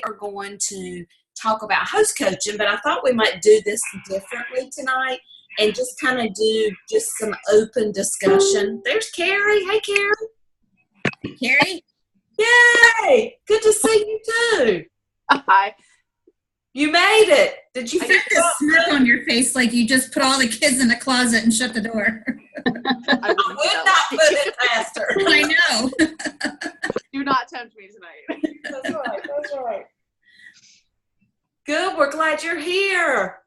are going to talk about host coaching, but I thought we might do this differently tonight and just kind of do just some open discussion. There's Carrie. Hey, Carrie. Carrie? Yay! Good to see you too. Hi. You made it. Did you I got this smirk on your face like you just put all the kids in the closet and shut the door. I would not put it past her. I know. Do not tempt me tonight. That's right. That's right. Good. We're glad you're here.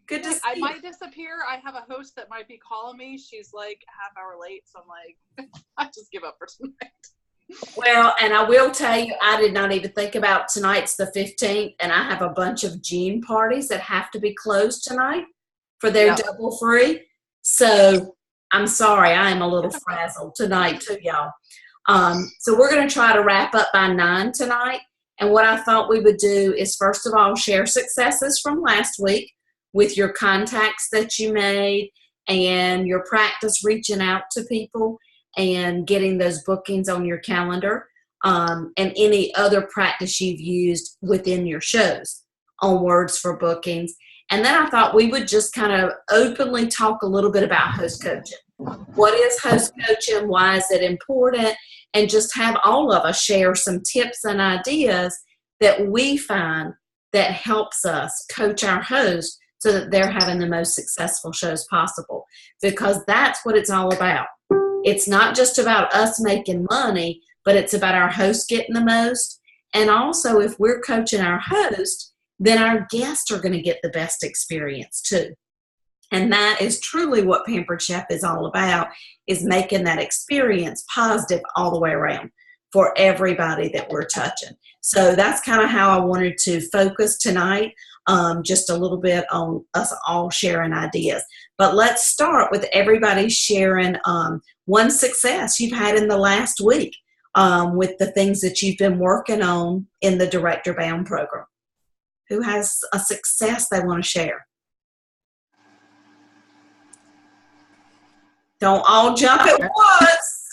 Good to see I you. might disappear. I have a host that might be calling me. She's like a half hour late, so I'm like, I just give up for tonight. Well, and I will tell you, I did not even think about tonight's the 15th, and I have a bunch of June parties that have to be closed tonight for their double free. So I'm sorry, I am a little frazzled tonight too, y'all. So we're going to try to wrap up by 9 tonight. And what I thought we would do is, first of all, share successes from last week with your contacts that you made and your practice reaching out to people and getting those bookings on your calendar, and any other practice you've used within your shows on words for bookings. And then I thought we would just kind of openly talk a little bit about host coaching. What is host coaching? Why is it important? And just have all of us share some tips and ideas that we find that helps us coach our hosts so that they're having the most successful shows possible, because that's what it's all about. It's not just about us making money, but it's about our hosts getting the most. And also, if we're coaching our host, then our guests are going to get the best experience too. And that is truly what Pampered Chef is all about, is making that experience positive all the way around for everybody that we're touching. So that's kind of how I wanted to focus tonight, just a little bit on us all sharing ideas. But let's start with everybody sharing one success you've had in the last week with the things that you've been working on in the Director Bound program. Who has a success they want to share? Don't all jump at once.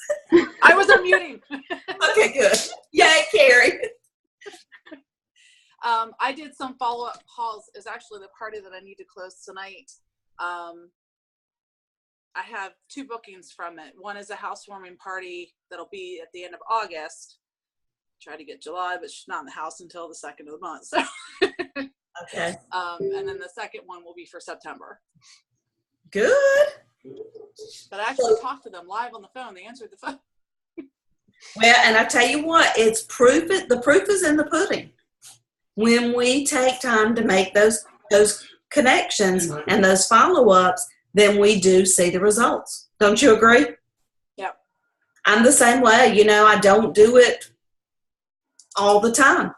I was unmuting. Okay, good. Yay, Carrie. I did some follow-up calls. Is actually the party that I need to close tonight. I have 2 bookings from it. One is a housewarming party that'll be at the end of August. Try to get July, but she's not in the house until the 2nd of the month. So. Okay. And then the second one will be for September. Good. But I actually talked to them live on the phone. They answered the phone. Well, and I tell you what, it's proof. The proof is in the pudding. When we take time to make those connections and those follow-ups, then we do see the results. Don't you agree? Yep. I'm the same way. I don't do it all the time,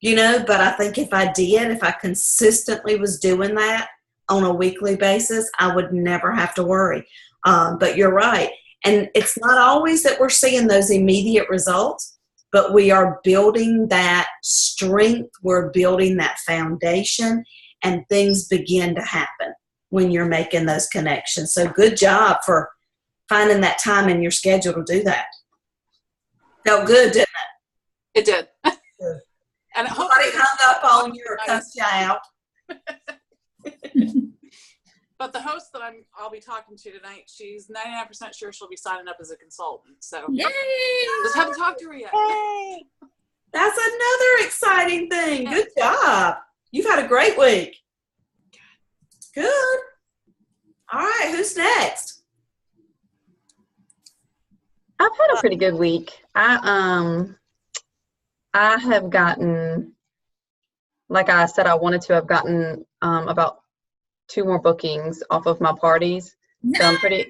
but I think if I consistently was doing that on a weekly basis, I would never have to worry. But you're right. And it's not always that we're seeing those immediate results, but we are building that strength. We're building that foundation, and things begin to happen when you're making those connections. So good job for finding that time in your schedule to do that. Felt good, didn't it? It did. Good. And nobody hung up on you or cussed you out. But the host that I'll be talking to tonight, she's 99% sure she'll be signing up as a consultant. So Yay! Just haven't talked to her yet. Hey, that's another exciting thing. Good job. You've had a great week. Good. All right, who's next? I've had a pretty good week. I have gotten, like I said, I wanted to have gotten about 2 more bookings off of my parties. So I'm pretty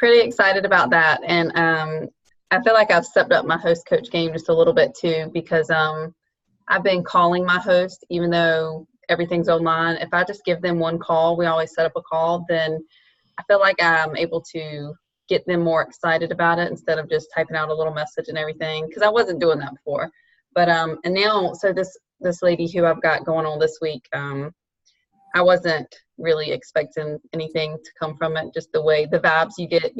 excited about that. And I feel like I've stepped up my host coach game just a little bit too, because I've been calling my host, even though everything's online. If I just give them one call, we always set up a call, then I feel like I'm able to get them more excited about it instead of just typing out a little message and everything, because I wasn't doing that before. But and now, so this lady who I've got going on this week, I wasn't really expecting anything to come from it, just the way the vibes you get,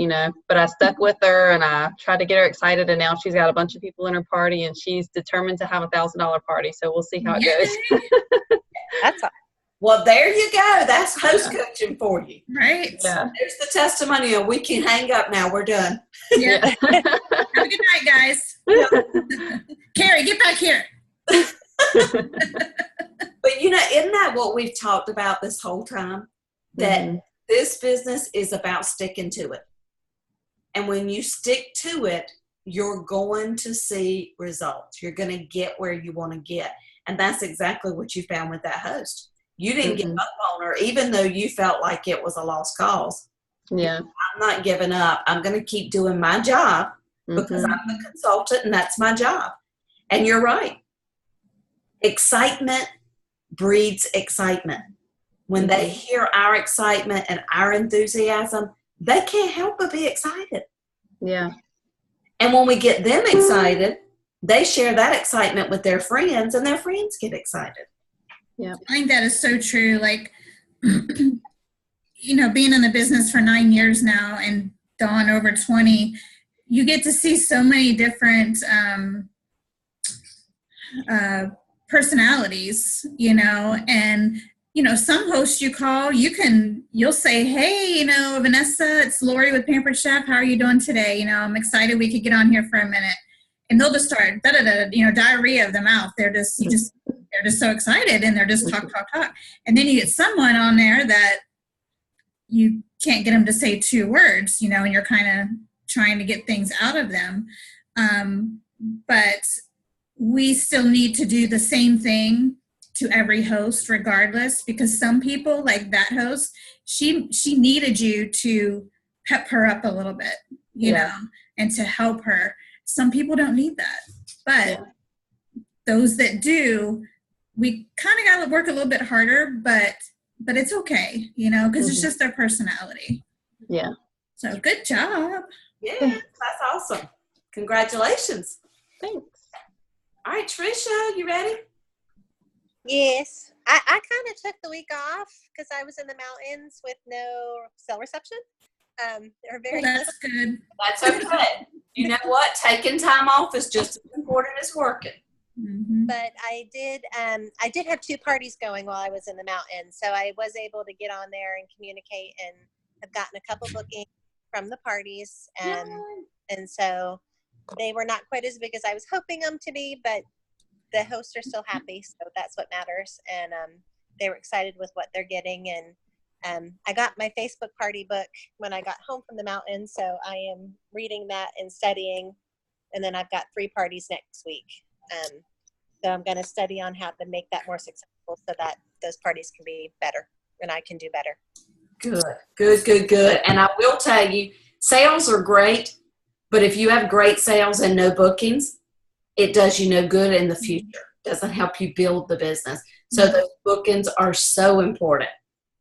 but I stuck with her and I tried to get her excited, and now she's got a bunch of people in her party and she's determined to have $1,000 party. So we'll see how it goes. That's all. Well, there you go. That's host coaching for you. Right? Yeah. There's the testimonial. We can hang up now. We're done. Yeah. Have a good night, guys. Carrie, get back here. But isn't that what we've talked about this whole time? That this business is about sticking to it. And when you stick to it, you're going to see results. You're going to get where you want to get. And that's exactly what you found with that host. You didn't give up on her, even though you felt like it was a lost cause. Yeah. I'm not giving up. I'm going to keep doing my job because I'm the consultant and that's my job. And you're right. Excitement breeds excitement. When they hear our excitement and our enthusiasm, they can't help but be excited. Yeah. And when we get them excited, they share that excitement with their friends and their friends get excited. Yeah. I think that is so true. Like, being in the business for 9 years now and Dawn over 20, you get to see so many different personalities, and some hosts you call, you'll say, hey, Vanessa, it's Lori with Pampered Chef. How are you doing today? I'm excited we could get on here for a minute. And they'll just start diarrhea of the mouth. They're just so excited, and they're just talk. And then you get someone on there that you can't get them to say 2 words, and you're kind of trying to get things out of them. But we still need to do the same thing to every host regardless, because some people, like that host, she needed you to pep her up a little bit, you know, and to help her. Some people don't need that, but those that do, we kind of got to work a little bit harder, but it's okay, because it's just their personality. Yeah. So good job. Yeah, that's awesome. Congratulations. Thanks. All right, Trisha, you ready? Yes. I kind of took the week off because I was in the mountains with no cell reception. They're very That's good. That's okay. You know what? Taking time off is just as important as working. Mm-hmm. But I did have 2 parties going while I was in the mountains, so I was able to get on there and communicate, and have gotten a couple bookings from the parties, and so they were not quite as big as I was hoping them to be, but the hosts are still happy, so that's what matters. And they were excited with what they're getting, and I got my Facebook party book when I got home from the mountains, so I am reading that and studying, and then I've got 3 parties next week. So I'm going to study on how to make that more successful so that those parties can be better and I can do better. Good. And I will tell you, sales are great, but if you have great sales and no bookings, it does you no good in the future. It doesn't help you build the business. So those bookings are so important.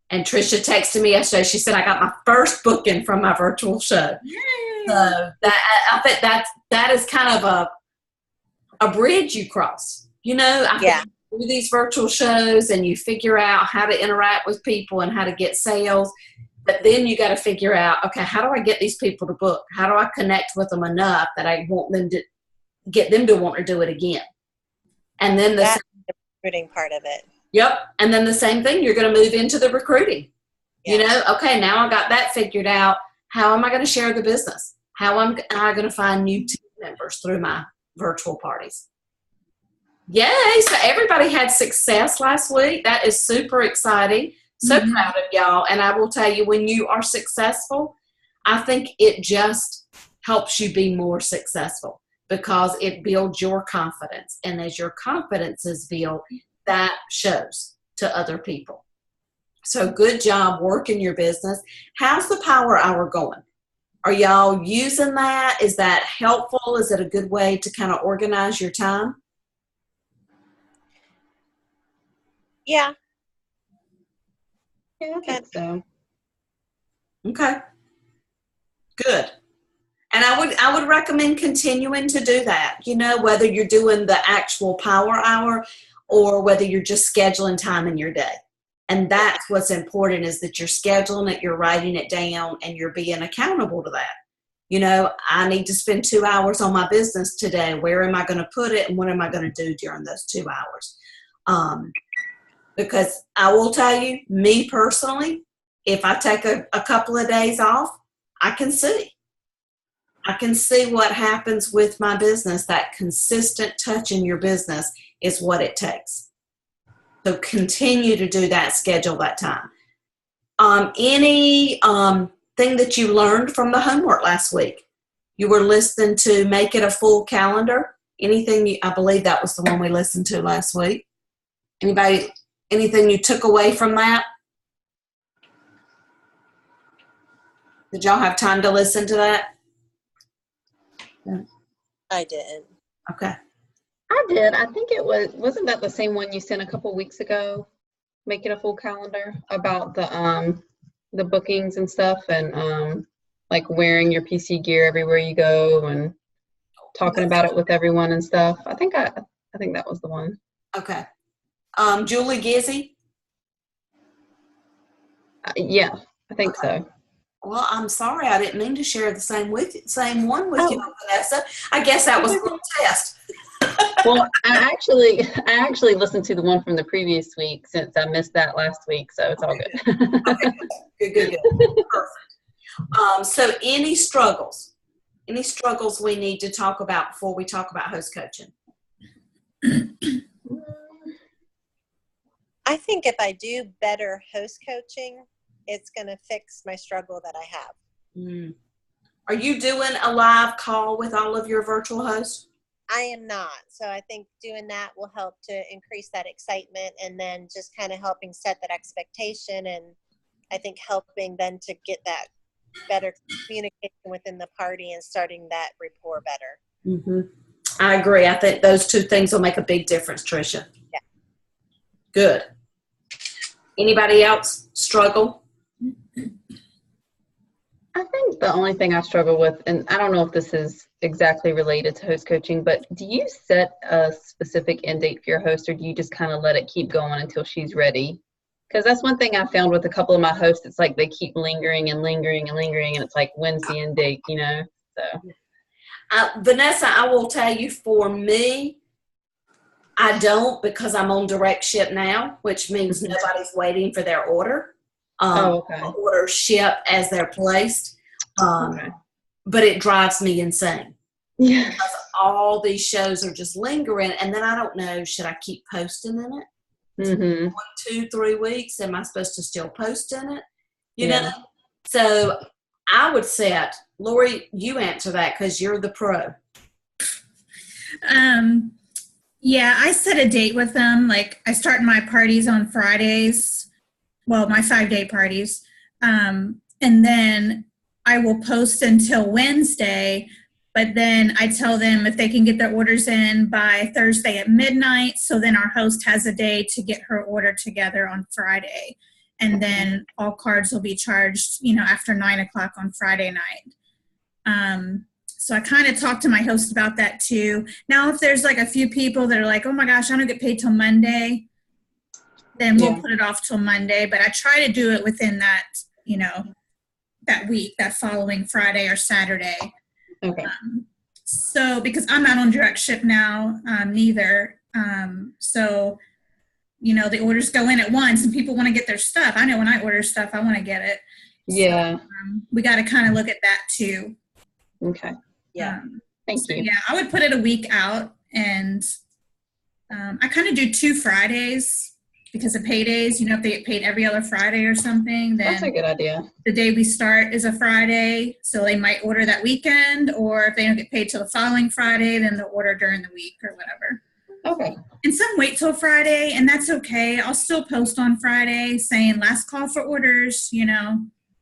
And Trisha texted me yesterday. She said, I got my first booking from my virtual show. Yay. So I think that is kind of a bridge you cross. I think you do these virtual shows and you figure out how to interact with people and how to get sales. But then you got to figure out, okay, how do I get these people to book? How do I connect with them enough that I want them to get them to want to do it again? And then That's the recruiting part of it. Yep. And then the same thing, you're going to move into the recruiting. Okay, now I got that figured out. How am I going to share the business? How am I going to find new team members through my virtual parties? Yay. So everybody had success last week. That is super exciting. So proud of y'all. And I will tell you, when you are successful, I think it just helps you be more successful because it builds your confidence. And as your confidence is built, that shows to other people. So good job working your business. How's the Power Hour going? Are y'all using that? Is that helpful? Is it a good way to kind of organize your time? Yeah. Yeah, I think so. Okay. Good. And I would recommend continuing to do that, whether you're doing the actual Power Hour or whether you're just scheduling time in your day. And that's what's important, is that you're scheduling it, you're writing it down, and you're being accountable to that. You know, I need to spend 2 hours on my business today. Where am I going to put it, and what am I going to do during those 2 hours? Because I will tell you, me personally, if I take a couple of days off, I can see what happens with my business. That consistent touch in your business is what it takes. So continue to do that, schedule that time. Any thing that you learned from the homework last week? You were listening to Make It a Full Calendar. Anything, I believe that was the one we listened to last week. Anybody, anything you took away from that? Did y'all have time to listen to that? I didn't. Okay. I did. I think it wasn't that the same one you sent a couple weeks ago? Make It a Full Calendar, about the bookings and stuff, and like wearing your PC gear everywhere you go and talking about it with everyone and stuff. I think that was the one. Okay. Julie Gizzy? Yeah, I think so. Well, I'm sorry, I didn't mean to share the same one with you, Vanessa. I guess that was a little test. Well, I actually listened to the one from the previous week, since I missed that last week, so it's all good. Okay, good. Perfect. So any struggles we need to talk about before we talk about host coaching? I think if I do better host coaching, it's going to fix my struggle that I have. Are you doing a live call with all of your virtual hosts? I am not. So I think doing that will help to increase that excitement, and then just kind of helping set that expectation, and I think helping then to get that better communication within the party and starting that rapport better. Mm-hmm. I agree. I think those two things will make a big difference, Tricia. Yeah. Good. Anybody else struggle? I think the only thing I struggle with, and I don't know if this is exactly related to host coaching, but do you set a specific end date for your host, or do you just kind of let it keep going until she's ready? Because that's one thing I found with a couple of my hosts. It's like they keep lingering, and it's like, when's the end date, you know? So, Vanessa, I will tell you, for me, I don't, because I'm on direct ship now, which means nobody's waiting for their order. Okay. Orders ship as they're placed. Okay. But it drives me insane. Yeah. Because all these shows are just lingering, and then I don't know, should I keep posting in it? Mm-hmm. 1, 2, 3 weeks, am I supposed to still post in it? You know? So I would set, Lori, you answer that because you're the pro. Yeah, I set a date with them. Like, I start my parties on Fridays. Well, my 5-day parties. And then I will post until Wednesday, but then I tell them if they can get their orders in by Thursday at midnight. So then our host has a day to get her order together on Friday. And then all cards will be charged, after 9 o'clock on Friday night. So I kind of talked to my host about that too. Now, if there's like a few people that are like, oh my gosh, I don't get paid till Monday, then we'll put it off till Monday. But I try to do it within that, that week, that following Friday or Saturday. Okay. So because I'm not on direct ship now, neither. So, the orders go in at once and people want to get their stuff. I know when I order stuff, I want to get it. Yeah. So, we got to kind of look at that too. Okay. Yeah. Thank you. Yeah, I would put it a week out, and I kind of do 2 Fridays because of paydays. If they get paid every other Friday or something, then That's a good idea. the day we start is a Friday, so they might order that weekend, or if they don't get paid till the following Friday, then they'll order during the week or whatever. Okay. And some wait till Friday, and that's okay. I'll still post on Friday saying last call for orders,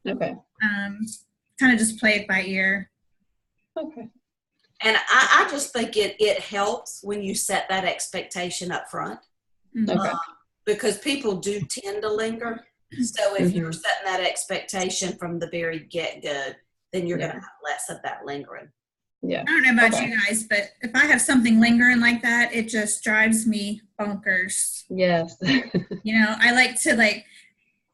Okay. kind of just play it by ear. Okay. And I just think it helps when you set that expectation up front. Okay. Because people do tend to linger. So if you're setting that expectation from the very get-go, then you're going to have less of that lingering. Yeah. I don't know about Okay. you guys, but if I have something lingering like that, it just drives me bonkers. Yes. You know, I like to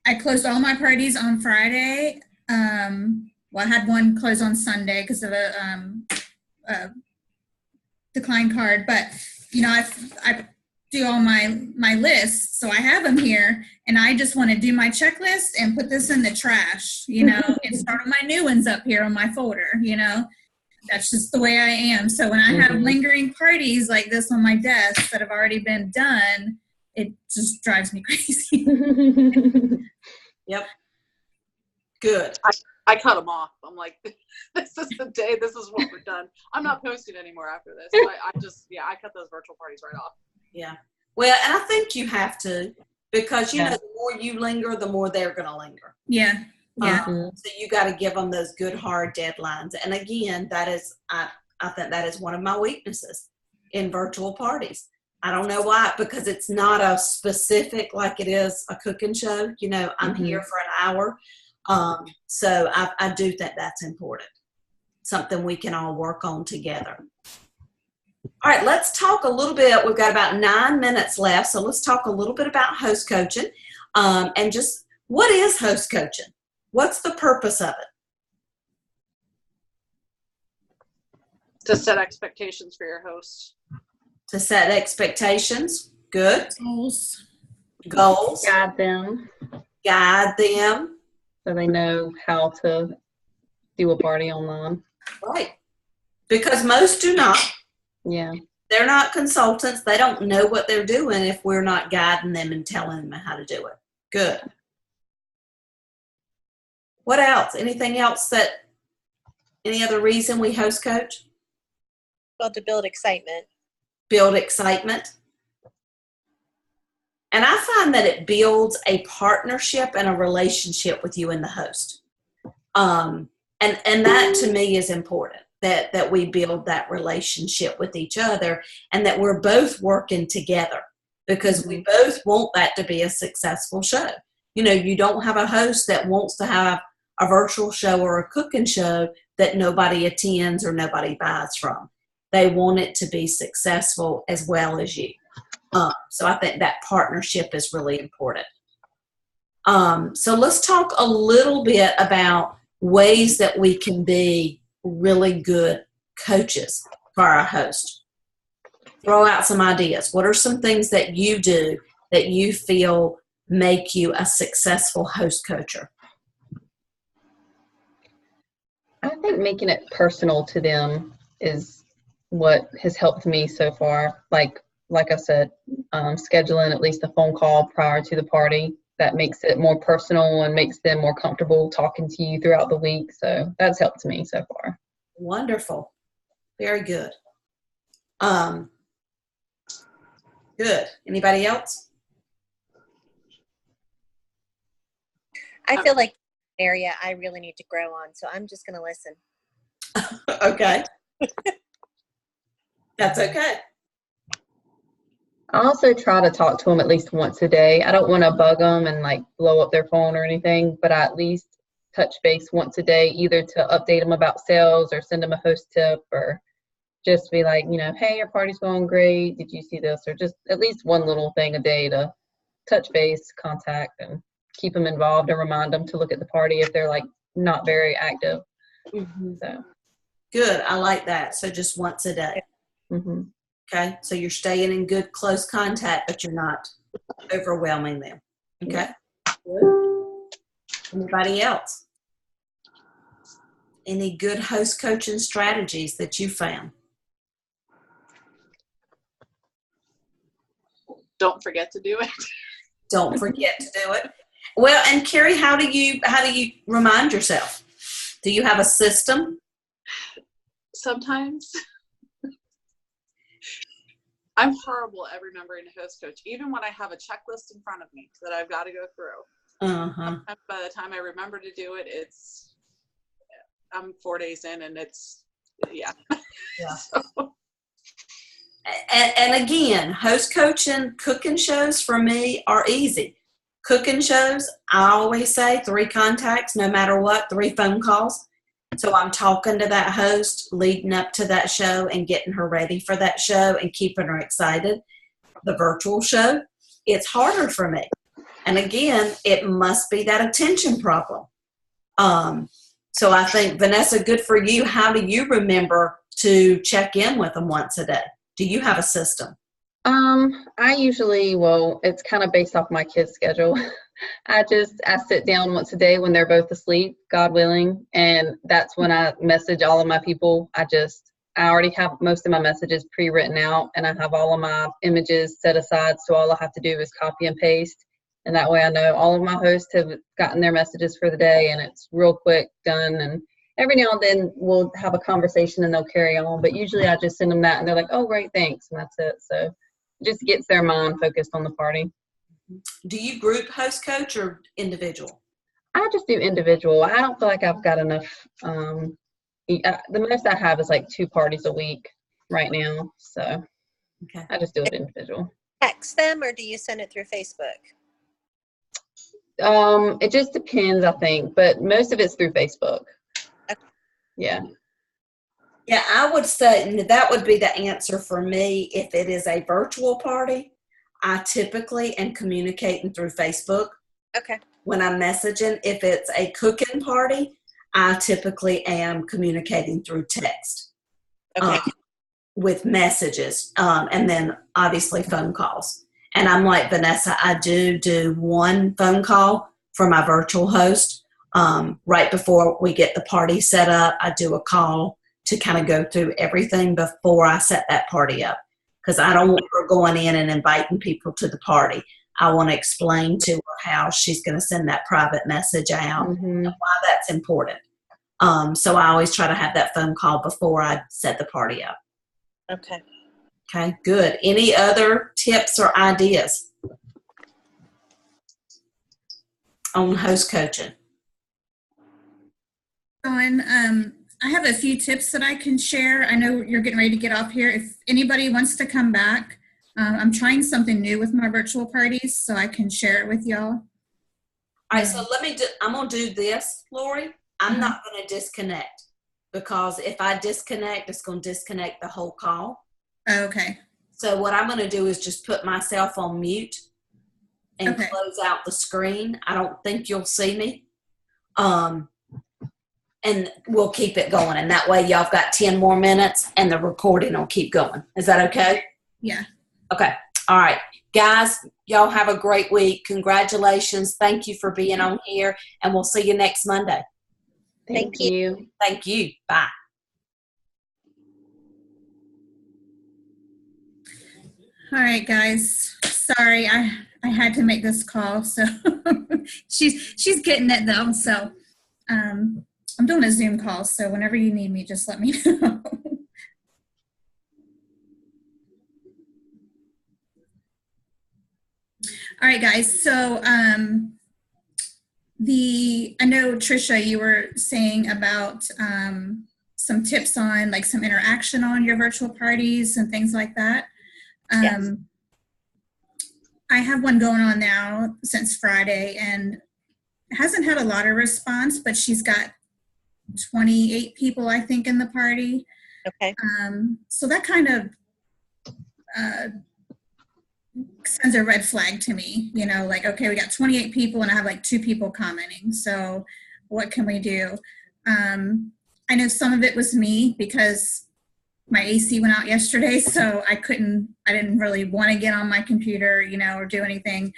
I closed all my parties on Friday. Well, I had one close on Sunday because of a decline card, but you know, I do all my lists, so I have them here, and I just want to do my checklist and put this in the trash, you know, and start my new ones up here on my folder. You know, that's just the way I am. So when I have lingering parties like this on my desk that have already been done, it just drives me crazy. Yep. Good. I cut them off. I'm like, this is the day. This is what we're done. I'm not posting anymore after this. I cut those virtual parties right off. Yeah. Well, and I think you have to, because you know, the more you linger, the more they're going to linger. Yeah. Yeah. So you got to give them those good hard deadlines. And again, that is, I think that is one of my weaknesses in virtual parties. I don't know why, because it's not a specific like it is a cooking show. You know, I'm here for an hour. So I do think that's important. Something we can all work on together. All right, let's talk a little bit. We've got about 9 minutes left. So let's talk a little bit about host coaching. And just what is host coaching? What's the purpose of it? To set expectations for your host. To set expectations. Good. Goals. Guide them Guide them. so they know how to do a party online. Right. Because most do not. Yeah. They're not consultants. They don't know what they're doing if we're not guiding them and telling them how to do it. Good. What else? Anything else any other reason we host coach? Well, to build excitement. Build excitement. And I find that it builds a partnership and a relationship with you and the host. And that to me is important, that we build that relationship with each other and that we're both working together, because we both want that to be a successful show. You know, you don't have a host that wants to have a virtual show or a cooking show that nobody attends or nobody buys from. They want it to be successful as well as you. So I think that partnership is really important. So let's talk a little bit about ways that we can be really good coaches for our host. Throw out some ideas. What are some things that you do that you feel make you a successful host coacher? I think making it personal to them is what has helped me so far. Like I said, scheduling at least a phone call prior to the party. That makes it more personal and makes them more comfortable talking to you throughout the week. So that's helped me so far. Wonderful. Very good. Good. Anybody else? I feel like an area I really need to grow on, so I'm just going to listen. Okay. That's okay. I also try to talk to them at least once a day. I don't want to bug them and like blow up their phone or anything, but I at least touch base once a day, either to update them about sales or send them a host tip, or just be like, you know, hey, your party's going great. Did you see this? Or just at least one little thing a day to touch base, contact, and keep them involved and remind them to look at the party if they're like not very active. Mm-hmm. So Good. I like that. So just once a day. mm-hmm. Okay. So you're staying in good, close contact, but you're not overwhelming them. Okay. Good. Anybody else? Any good host coaching strategies that you found? Don't forget to do it. Don't forget to do it. Well, and Carrie, how do you remind yourself? Do you have a system? Sometimes. I'm horrible at remembering to host coach, even when I have a checklist in front of me that I've got to go through. Uh-huh. By the time I remember to do it, I'm 4 days in, and yeah. So. And again, host coaching, cooking shows for me are easy. Cooking shows, I always say 3 contacts, no matter what, 3 phone calls. So I'm talking to that host leading up to that show and getting her ready for that show and keeping her excited. The virtual show, it's harder for me. And again, it must be that attention problem. So I think, Vanessa, good for you. How do you remember to check in with them once a day? Do you have a system? I usually, well, it's kind of based off my kids' schedule. I sit down once a day when they're both asleep, God willing, and that's when I message all of my people. I already have most of my messages pre-written out, and I have all of my images set aside, so all I have to do is copy and paste, and that way I know all of my hosts have gotten their messages for the day, and it's real quick, done, and every now and then we'll have a conversation and they'll carry on, but usually I just send them that, and they're like, oh, great, thanks, and that's it. So it just gets their mind focused on the party. Do you group host coach or individual? I just do individual. I don't feel like I've got enough. The most I have is like 2 parties a week right now. So Okay. I just do it individual. Text them, or do you send it through Facebook? It just depends, I think, but most of it's through Facebook. Okay. Yeah. Yeah, I would say that would be the answer for me. If it is a virtual party, I typically am communicating through Facebook Okay. when I'm messaging. If it's a cooking party, I typically am communicating through text Okay. with messages, and then obviously phone calls. And I'm like Vanessa, I do one phone call for my virtual host right before we get the party set up. I do a call to kind of go through everything before I set that party up, because I don't want her going in and inviting people to the party. I want to explain to her how she's going to send that private message out and why that's important. So I always try to have that phone call before I set the party up. Okay. Okay, good. Any other tips or ideas on host coaching? I have a few tips that I can share. I know you're getting ready to get off here. If anybody wants to come back, I'm trying something new with my virtual parties, so I can share it with y'all. All right, so I'm going to do this, Lori. I'm not going to disconnect, because if I disconnect, it's going to disconnect the whole call. Okay. So what I'm going to do is just put myself on mute and close out the screen. I don't think you'll see me. And we'll keep it going. And that way y'all have got 10 more minutes and the recording will keep going. Is that okay? Yeah. Okay. All right. Guys, y'all have a great week. Congratulations. Thank you for being on here, and we'll see you next Monday. Thank you. Thank you. Bye. All right, guys. Sorry, I had to make this call. So she's getting it though. So I'm doing a Zoom call. So whenever you need me, just let me know. All right, guys. So I know Trisha, you were saying about some tips on like some interaction on your virtual parties and things like that. Yes. I have one going on now since Friday, and hasn't had a lot of response, but she's got 28 people, I think, in the party. Okay. So that kind of sends a red flag to me, you know, like, okay, we got 28 people and I have like 2 people commenting. So what can we do? I know some of it was me because my AC went out yesterday, so I didn't really want to get on my computer, you know, or do anything.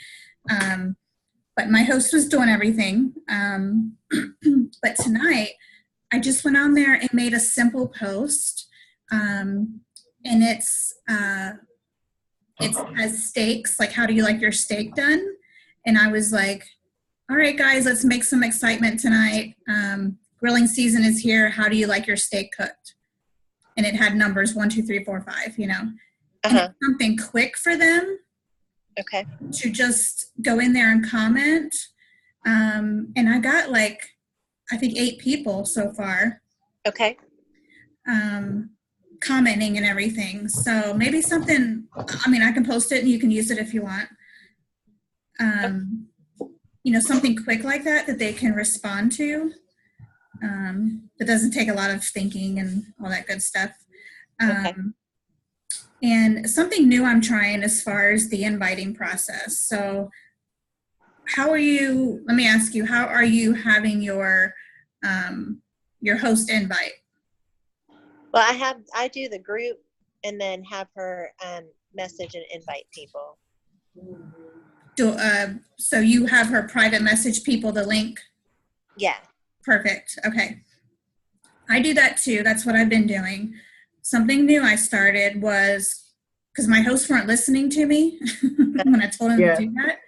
But my host was doing everything. But tonight, I just went on there and made a simple post. And it has steaks, like, how do you like your steak done? And I was like, all right, guys, let's make some excitement tonight. Grilling season is here. How do you like your steak cooked? And it had numbers 1, 2, 3, 4, 5, you know. And it's something quick for them. Okay. To just go in there and comment. And I got like, I think 8 people so far. Okay. Commenting and everything. So maybe something, I mean, I can post it and you can use it if you want. You know, something quick like that they can respond to. It doesn't take a lot of thinking and all that good stuff. Okay. And something new I'm trying as far as the inviting process. So how are you, let me ask you, how are you having your host invite? Well, I do the group and then have her message and invite people. So you have her private message people the link? Yeah. Perfect. Okay. I do that too. That's what I've been doing. Something new I started was, because my hosts weren't listening to me when I told them to do that.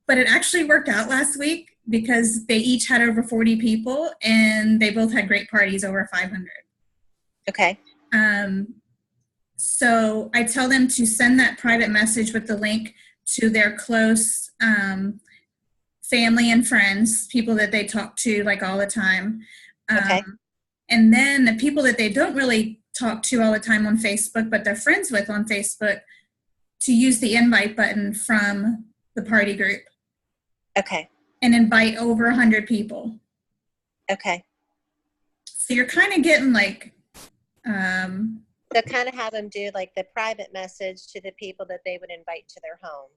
But it actually worked out last week because they each had over 40 people and they both had great parties over 500. Okay. So I tell them to send that private message with the link to their close family and friends, people that they talk to like all the time. Okay. And then the people that they don't really talk to all the time on Facebook, but they're friends with on Facebook, to use the invite button from the party group. Okay. And invite over 100 people. Okay. So you're kind of getting like, So kind of have them do like the private message to the people that they would invite to their home.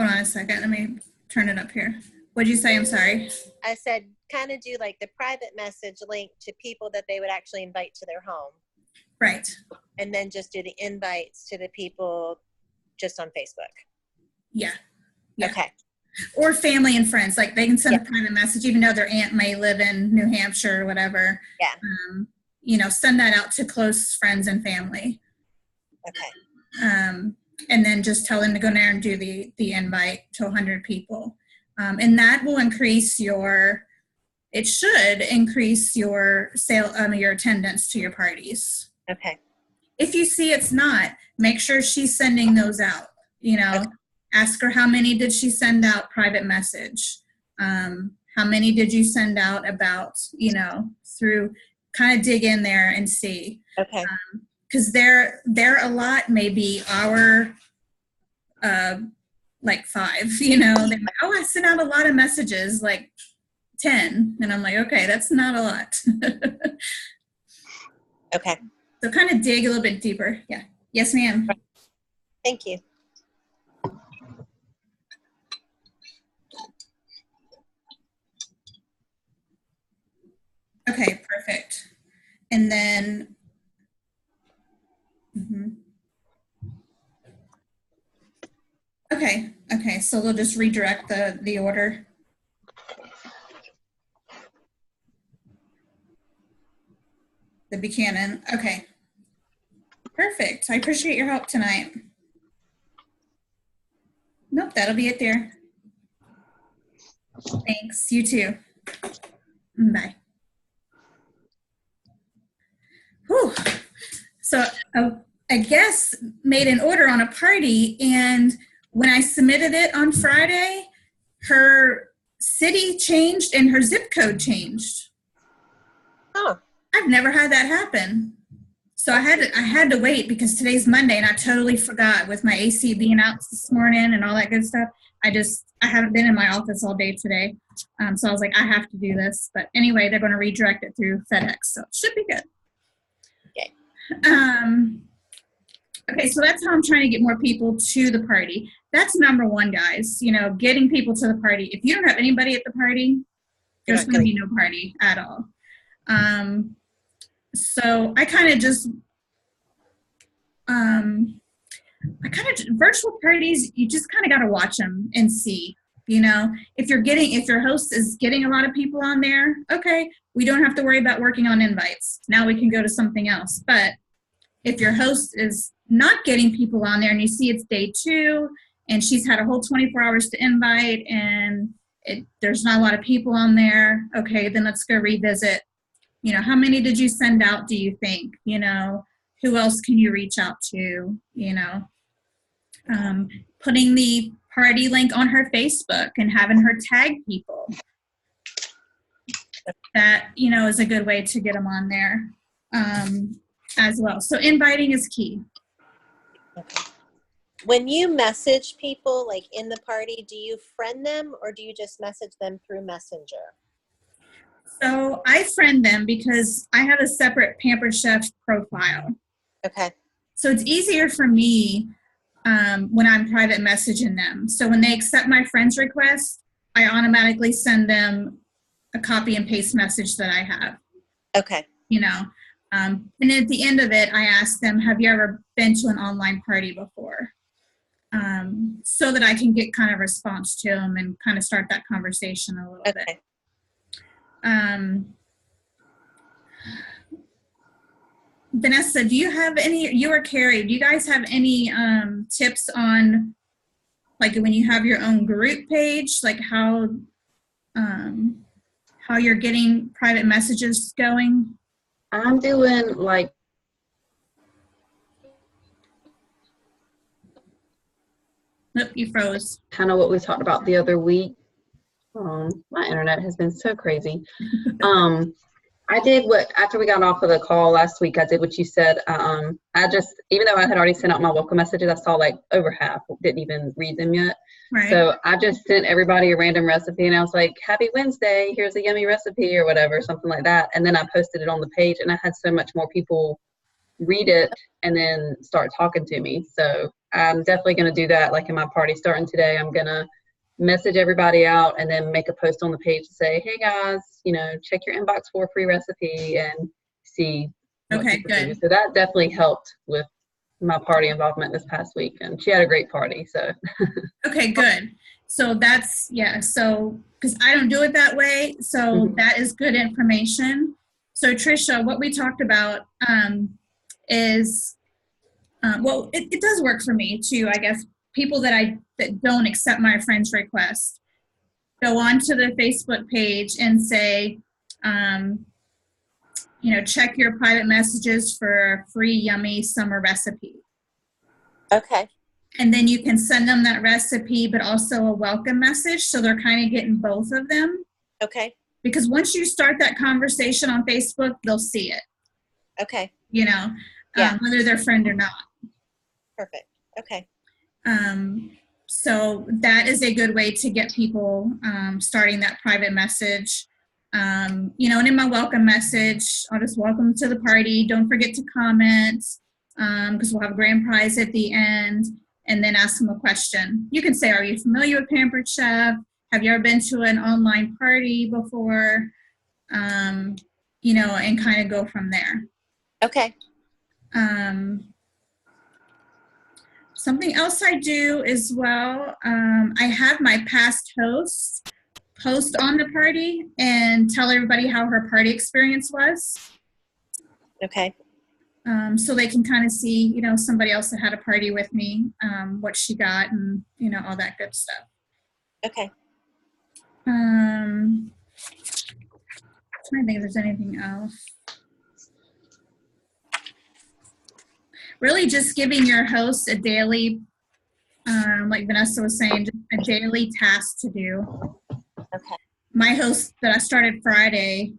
hold on a second, let me turn it up here. What'd you say? I'm sorry. I said kind of do like the private message link to people that they would actually invite to their home. Right. And then just do the invites to the people just on Facebook. Yeah. Yeah. Okay. Or family and friends. Like they can send a private message, even though their aunt may live in New Hampshire or whatever. Yeah. Send that out to close friends and family. Okay. And then just tell them to go in there and do the invite to 100 people. And that will increase it should increase your your attendance to your parties. Okay. If you see it's not, make sure she's sending those out. Ask her how many did she send out private message. How many did you send out about, through, kind of dig in there and see. Okay. Because they're a lot, maybe our, like 5, they're like, oh, I sent out a lot of messages, like 10. And I'm like, okay, that's not a lot. Okay. So kind of dig a little bit deeper. Yeah. Yes, ma'am. Thank you. Okay, perfect. And then, okay, so they'll just redirect the order. The Buchanan, okay. Perfect, I appreciate your help tonight. Nope, that'll be it there. Thanks, you too. Bye. Whew. So a guest made an order on a party, and when I submitted it on Friday, her city changed and her zip code changed. Oh. I've never had that happen. So I had to wait because today's Monday and I totally forgot with my AC being out this morning and all that good stuff. I haven't been in my office all day today. So I was like, I have to do this. But anyway, they're going to redirect it through FedEx. So it should be good. Okay. Okay, so that's how I'm trying to get more people to the party. That's number one, guys. Getting people to the party. If you don't have anybody at the party, there's going to be no party at all. So I kind of just, virtual parties, you just kind of got to watch them and see, if your host is getting a lot of people on there, okay, we don't have to worry about working on invites. Now we can go to something else. But if your host is not getting people on there and you see it's day 2 and she's had a whole 24 hours to invite and there's not a lot of people on there, okay, then let's go revisit. How many did you send out, do you think? Who else can you reach out to? Putting the party link on her Facebook and having her tag people. That, is a good way to get them on there as well. So inviting is key. Okay. When you message people like in the party, do you friend them or do you just message them through Messenger? So I friend them because I have a separate Pampered Chef profile. Okay. So it's easier for me when I'm private messaging them. So when they accept my friend's request, I automatically send them a copy and paste message that I have, Okay. you know. And at the end of it, I ask them, have you ever been to an online party before? So that I can get kind of response to them and kind of start that conversation a little bit. Okay. Vanessa, do you have any, you or Carrie, do you guys have any tips on, like, when you have your own group page, like how you're getting private messages going? I'm doing like, Nope, you froze. kind of what we talked about the other week. My internet has been so crazy. I did what, after we got off of the call last week, I did what you said. I just, even though I had already sent out my welcome messages, I saw like over half didn't even read them yet. Right. So I just sent everybody a random recipe and I was like, happy Wednesday, here's a yummy recipe or whatever, something like that. And then I posted it on the page and I had so much more people read it and then start talking to me. So I'm definitely going to do that. Like in my party starting today, I'm going to message everybody out and then make a post on the page to say, hey guys, you know, check your inbox for a free recipe and see. Okay, good. So that definitely helped with my party involvement this past week, and she had a great party. So Okay, good. So that's, yeah, so because I don't do it that way, so that is good information. So Trisha, what we talked about is, well, it does work for me too, I guess. People that don't accept my friend's request, go onto the Facebook page and say, you know, check your private messages for a free yummy summer recipe. Okay. And then you can send them that recipe, but also a welcome message. So they're kind of getting both of them. Okay. Because once you start that conversation on Facebook, they'll see it, Okay. you know, Yeah. whether they're friend or not. Perfect. Okay. So that is a good way to get people starting that private message. You know, and in my welcome message, I'll just welcome to the party. Don't forget to comment because we'll have a grand prize at the end, and then ask them a question. You can say, are you familiar with Pampered Chef? Have you ever been to an online party before? You know, and kind of go from there. Okay. Something else I do as well, I have my past hosts post on the party and tell everybody how her party experience was. Okay. So they can kind of see, you know, somebody else that had a party with me, what she got and, you know, all that good stuff. Okay. I'm trying to think if there's anything else. Really just giving your host a daily, like Vanessa was saying, just a daily task to do. Okay. My host that I started Friday,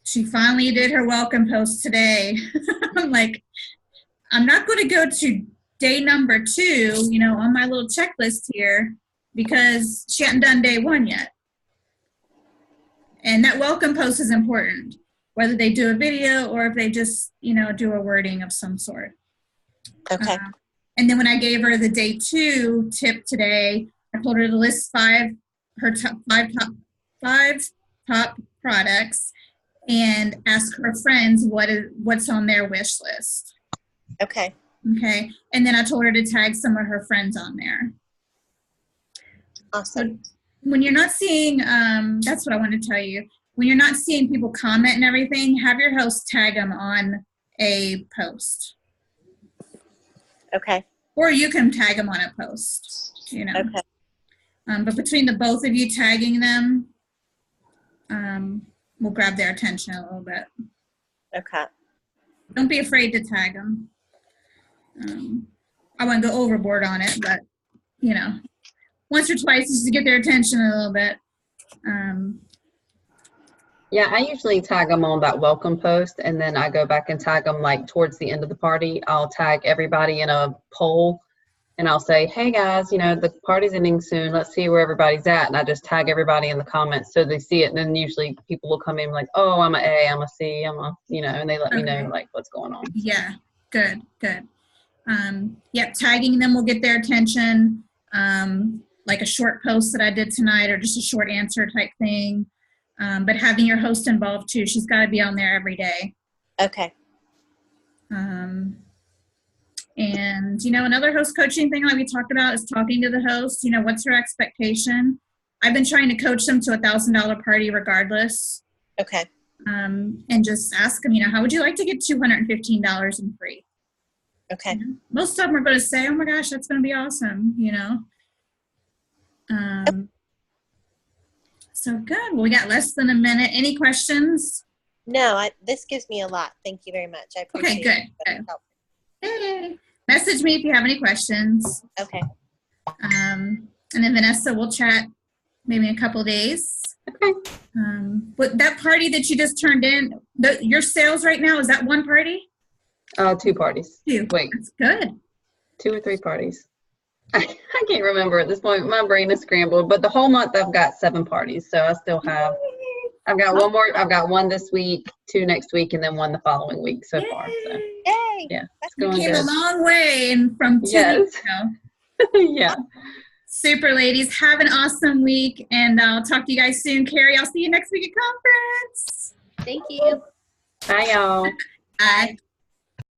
she finally did her welcome post today. I'm like, I'm not going to go to day number 2, you know, on my little checklist here because she hadn't done day 1 yet. And that welcome post is important, whether they do a video or if they just, you know, do a wording of some sort. Okay. And then when I gave her the day 2 tip today, I told her to list 5 top products and ask her friends what's on their wish list. Okay. Okay. And then I told her to tag some of her friends on there. Awesome. So when you're not seeing, that's what I want to tell you. When you're not seeing people comment and everything, have your host tag them on a post. Okay. Or you can tag them on a post, you know. Okay. But between the both of you tagging them, we'll grab their attention a little bit. Okay. Don't be afraid to tag them. I wouldn't go overboard on it, but, you know, once or twice just to get their attention a little bit. yeah, I usually tag them on that welcome post, and then I go back and tag them like towards the end of the party. I'll tag everybody in a poll and I'll say, hey guys, the party's ending soon. Let's see where everybody's at. And I just tag everybody in the comments so they see it. And then usually people will come in like, oh, I'm a A, I'm a C, I'm a, and they let me know like what's going on. Yeah, good. Yep, tagging them will get their attention. Like a short post that I did tonight or just a short answer type thing. But having your host involved too. She's got to be on there every day. Okay. And, another host coaching thing like we talked about is talking to the host. What's her expectation? I've been trying to coach them to $1,000 party regardless. Okay. And just ask them, how would you like to get $215 in free? Okay. Most of them are going to say, oh my gosh, that's going to be awesome, So good. Well, we got less than a minute. Any questions? No, this gives me a lot. Thank you very much. I appreciate Okay, good. Hey, message me if you have any questions. Okay. And then Vanessa, we'll chat maybe in a couple of days. Okay. But that party that you just turned in, your sales right now, is that one party? 2 parties. 2. Wait. That's good. 2 or 3 parties. I can't remember at this point. My brain is scrambled. But the whole month I've got 7 parties, so I still have. I've got one more. I've got 1 this week, 2 next week, and then 1 the following week so far. So Yay. yeah, it's You going came good. a long way and from 2 Yes. weeks ago. Yeah. Super, ladies. Have an awesome week, and I'll talk to you guys soon. Carrie, I'll see you next week at conference. Thank you. Bye, y'all. Bye.